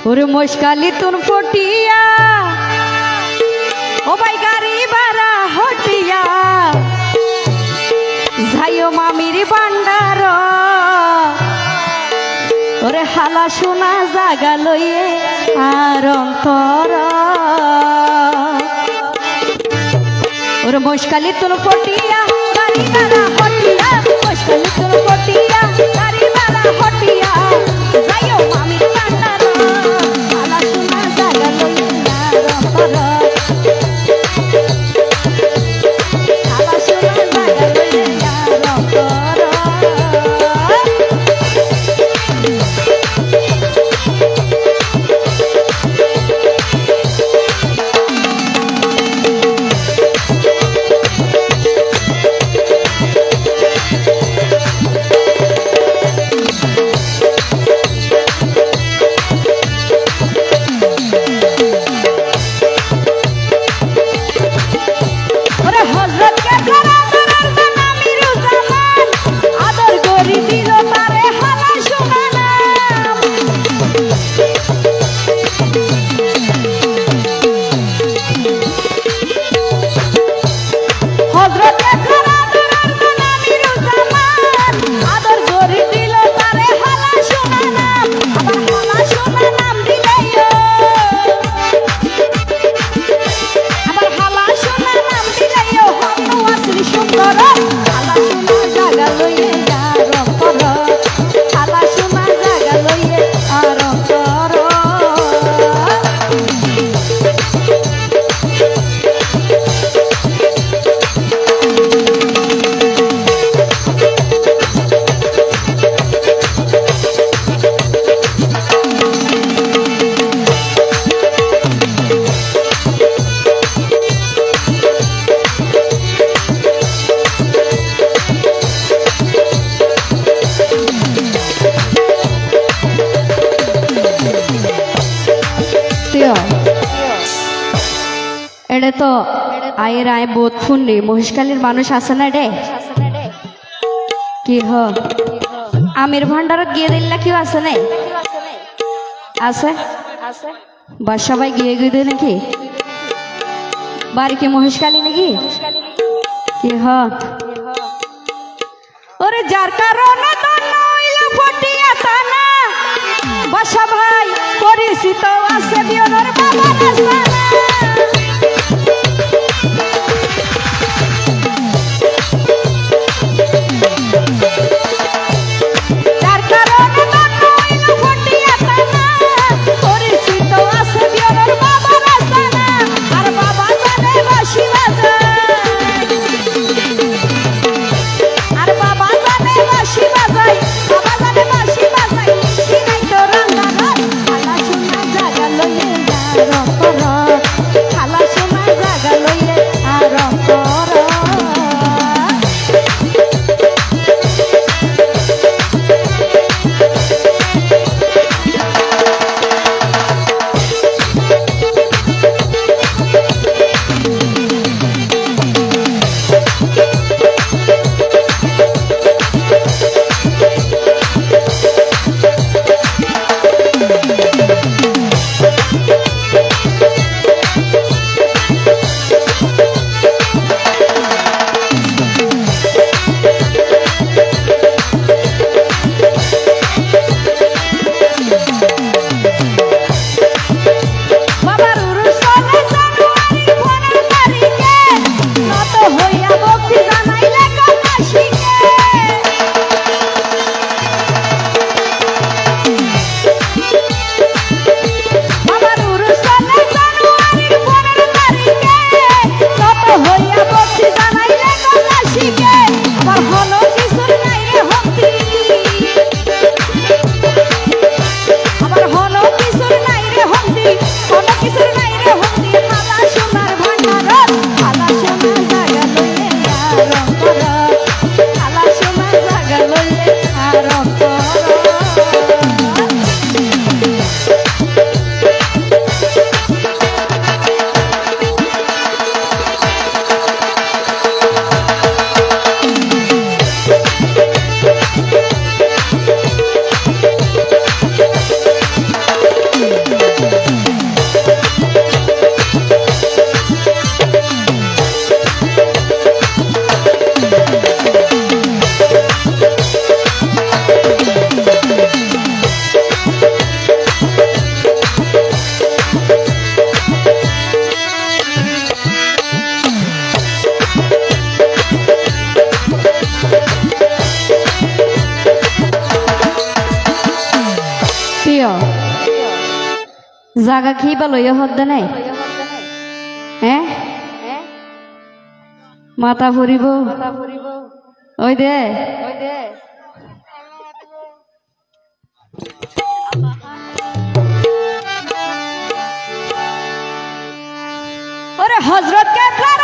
ওরে মশকালি তুন ফটিয়া ও ভাই গাড়ি ভাড়া হটিয়া যাইও মামির বান্ডার ওরে হালা শোনা জাগা লইয়ে আর অন্তর ওরে মশকালি তুন ফটিয়া গাড়ি ভাড়া হটিয়া মশকালি তুন ফটিয়া গাড়ি ভাড়া হটিয়া যাইও মামির বান্ডার হালা শোনা জাগা লইয়ে আর অন্তর হালা শোনা জাগা লইয়ে আর অন্তর এড়ে তো আয়ের আয় বোধ ফুন্ডি মহিষকালীর মানুষ আছে না রে কি হ আমির ভান্ডারত গিয়ে দিল্লা কেউ আছে না আছে বা সবাই গিয়ে গিয়ে নাকি বাড়ি কি মহিষকালী নাকি কি হ ওরে যার কারণে তো নইলা ফটিয়া তানা বাসা ভাই পরিচিত আছে বিয়নের বাবা না Rock, rock. জাগা খিবা লইয়া হদ্দে নাই হ্যাঁ মাথা ফুরিব ওই দে ওরে হযরত কেবলা